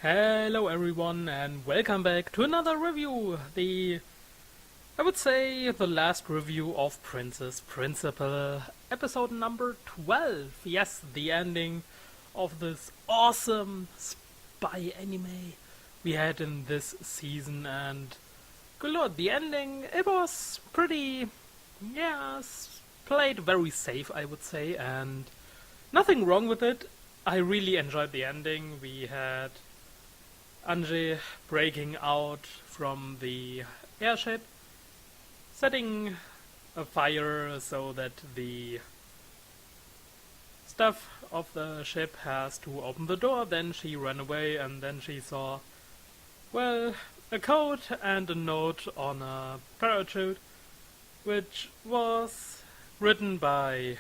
Hello everyone and welcome back to another review. I would say the last review of Princess Principal, episode number 12. Yes, the ending of this awesome spy anime we had in this season, and good lord, the ending, it was pretty, played very safe, I would say, and nothing wrong with it. I really enjoyed the ending. We had Angie breaking out from the airship, setting a fire so that the staff of the ship has to open the door. Then she ran away, and then she saw, well, a code and a note on a parachute, which was written by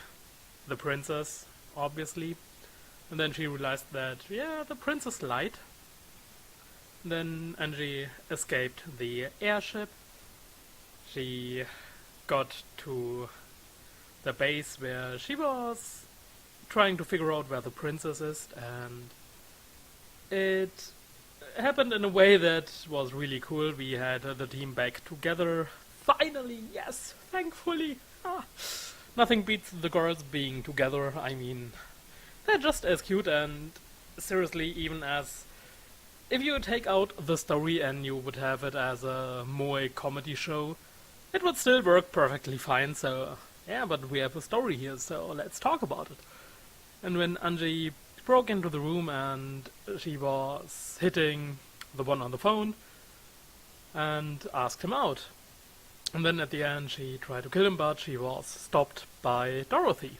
the princess, obviously. And then she realized that, the princess lied. Then Angie escaped the airship. She got to the base where she was trying to figure out where the princess is, and it happened in a way that was really cool. We had the team back together. Finally, yes, thankfully. Nothing beats the girls being together. I mean, they're just as cute, and seriously, even as if you take out the story and you would have it as a moe comedy show, it would still work perfectly fine. So yeah, but we have a story here, so let's talk about it. And when Angie broke into the room and she was hitting the one on the phone and asked him out, and then at the end she tried to kill him, but she was stopped by Dorothy.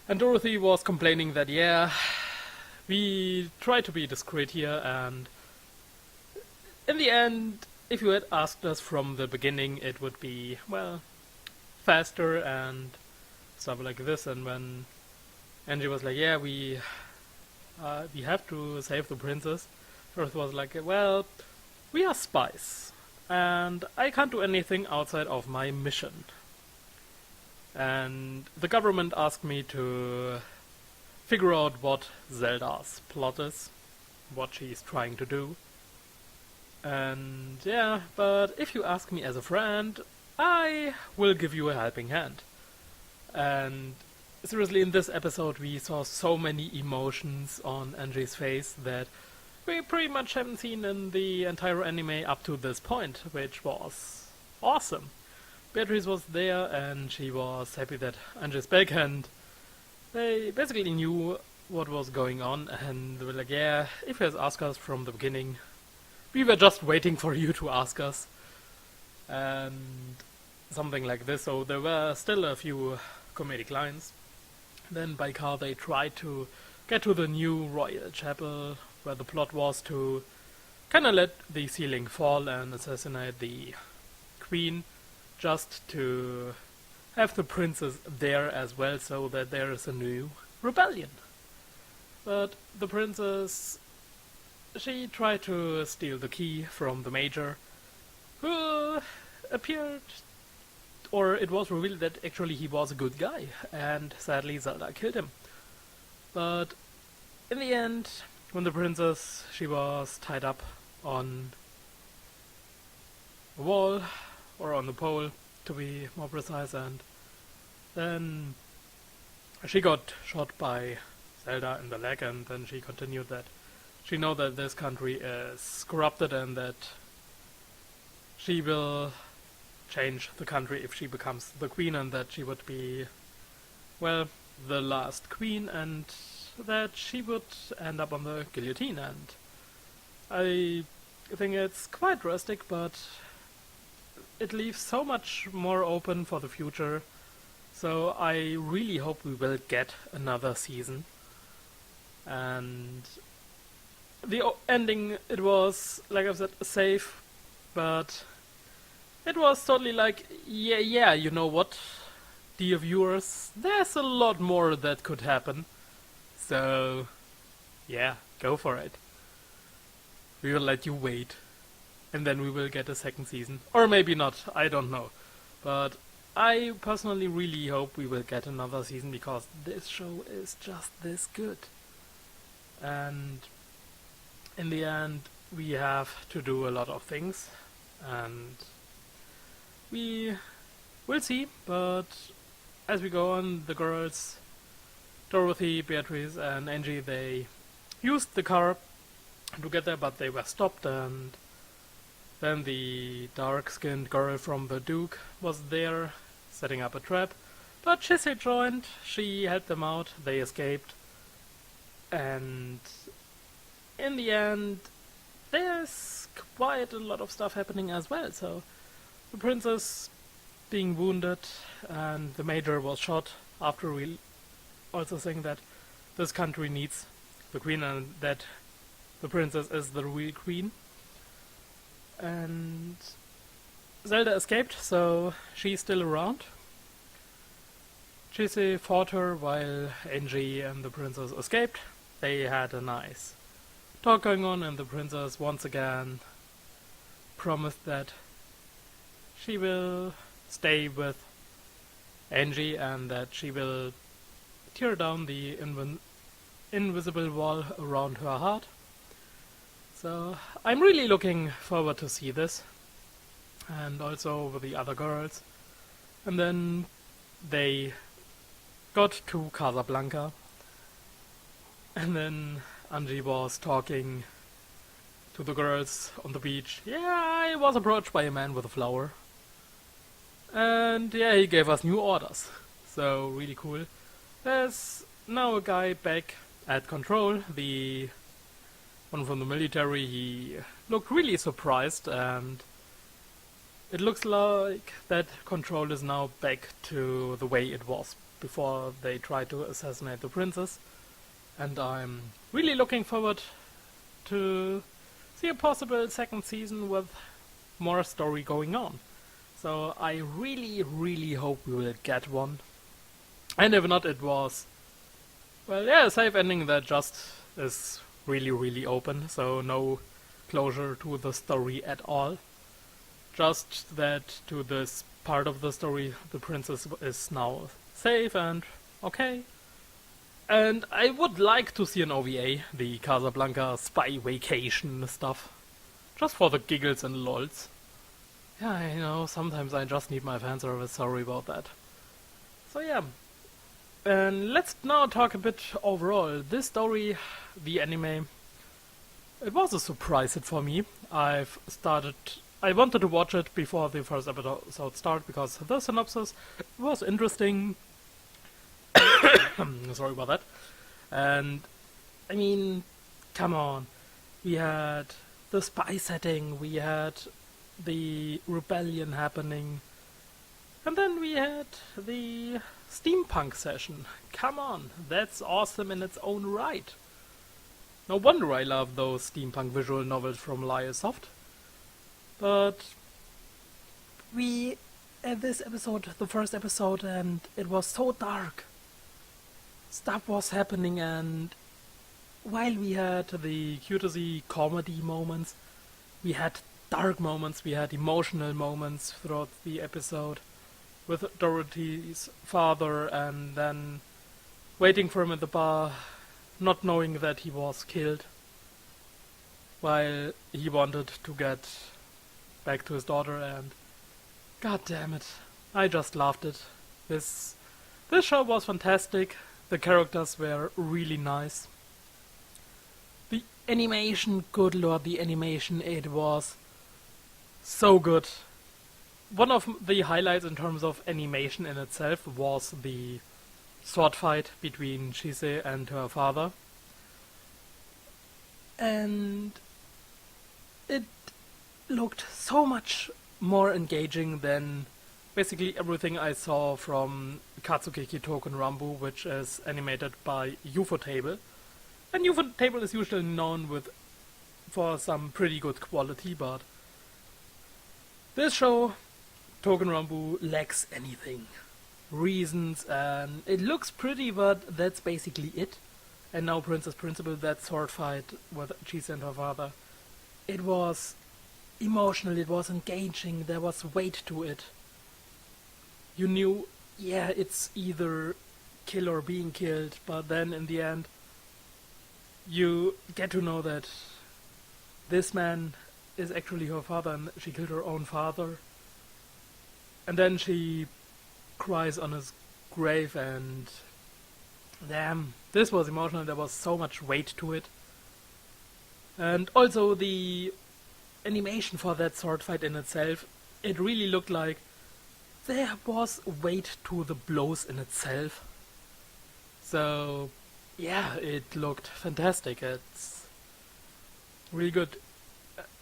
And Dorothy was complaining that, we try to be discreet here, and in the end, if you had asked us from the beginning, it would be, well, faster and stuff like this. And when Angie was like, we have to save the princess, Dorothy was like, well, we are spies, and I can't do anything outside of my mission. And the government asked me to figure out what Zelda's plot is, what she's trying to do. And but if you ask me as a friend, I will give you a helping hand. And seriously, in this episode we saw so many emotions on Angie's face that we pretty much haven't seen in the entire anime up to this point, which was awesome. Beatrice was there and she was happy that Angie's back, and they basically knew what was going on, and they were like, if you had asked us from the beginning, we were just waiting for you to ask us. And something like this. So there were still a few comedic lines. Then by car they tried to get to the new royal chapel, where the plot was to kinda let the ceiling fall and assassinate the queen, just to have the princess there as well, so that there is a new rebellion. But the princess, she tried to steal the key from the major, who appeared, or it was revealed that actually he was a good guy, and sadly Zelda killed him. But in the end, when the princess, she was tied up on a wall, or on the pole to be more precise, and then she got shot by Zelda in the leg, and then she continued that she know that this country is corrupted and that she will change the country if she becomes the queen, and that she would be, well, the last queen, and that she would end up on the guillotine. And I think it's quite drastic, but it leaves so much more open for the future. So I really hope we will get another season. And the ending, it was, like I said, safe, but it was totally like, you know what, dear viewers, there's a lot more that could happen. So, go for it. We will let you wait. And then we will get a second season. Or maybe not, I don't know. But I personally really hope we will get another season, because this show is just this good. And in the end, we have to do a lot of things, and we will see, but as we go on, the girls, Dorothy, Beatrice, and Angie, they used the car to get there, but they were stopped, and then the dark-skinned girl from the Duke was there, setting up a trap. But Chise joined, she helped them out, they escaped, and in the end, there's quite a lot of stuff happening as well. So the princess being wounded, and the major was shot, after we also saying that this country needs the queen and that the princess is the real queen. And Zelda escaped, so she's still around. Chise fought her while Angie and the princess escaped. They had a nice talk going on, and the princess once again promised that she will stay with Angie and that she will tear down the invisible wall around her heart. So I'm really looking forward to see this, and also with the other girls. And then they got to Casablanca, and then Angie was talking to the girls on the beach. Yeah, I was approached by a man with a flower, and yeah, he gave us new orders. So really cool. There's now a guy back at Control, the one from the military. He looked really surprised, and it looks like that Control is now back to the way it was before they tried to assassinate the princess. And I'm really looking forward to see a possible second season with more story going on. So I really hope we will get one. And if not, it was, well, yeah, a safe ending that just is really open, so no closure to the story at all. Just that to this part of the story, the princess is now safe and okay. And I would like to see an OVA, the Casablanca spy vacation stuff. Just for the giggles and lols. Yeah, I know, sometimes I just need my fan service, sorry about that. So yeah. And let's now talk a bit overall. This story, the anime, it was a surprise hit for me. I wanted to watch it before the first episode started because the synopsis was interesting. Sorry about that. And I mean, come on. We had the spy setting, we had the rebellion happening, and then we had the steampunk session. Come on, that's awesome in its own right. No wonder I love those steampunk visual novels from Liosoft. But we had this episode, the first episode, and it was so dark. Stuff was happening, and while we had the cutesy comedy moments, we had dark moments, we had emotional moments throughout the episode with Dorothy's father, and then waiting for him at the bar, not knowing that he was killed, while he wanted to get back to his daughter, and god damn it, I just loved it. This show was fantastic. The characters were really nice. The animation, good lord, the animation, it was so good. One of the highlights in terms of animation in itself was the sword fight between Chise and her father. And it looked so much more engaging than basically everything I saw from Katsukeki Token Rambu, which is animated by Ufotable. And Ufotable is usually known for some pretty good quality, but this show, Token Rambu, lacks anything. Reasons, and it looks pretty, but that's basically it. And now Princess Principal, that sword fight with Chise and her father, it was emotional, it was engaging, there was weight to it. You knew, yeah, it's either kill or being killed, but then in the end, you get to know that this man is actually her father and she killed her own father. And then she cries on his grave, and damn, this was emotional. There was so much weight to it. And also the animation for that sword fight in itself, it really looked like there was weight to the blows in itself. So yeah, it looked fantastic. It's really good.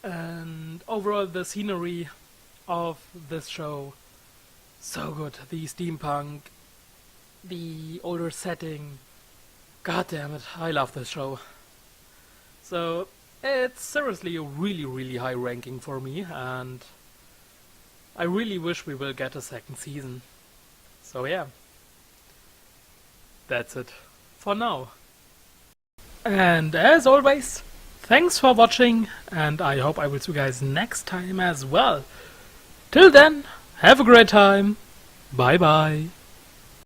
And overall the scenery of this show, so good. The steampunk, the older setting, god damn it, I love this show. So it's seriously a really high ranking for me, and I really wish we will get a second season. So yeah, that's it for now. And as always, thanks for watching, and I hope I will see you guys next time as well. Till then, have a great time. Bye bye.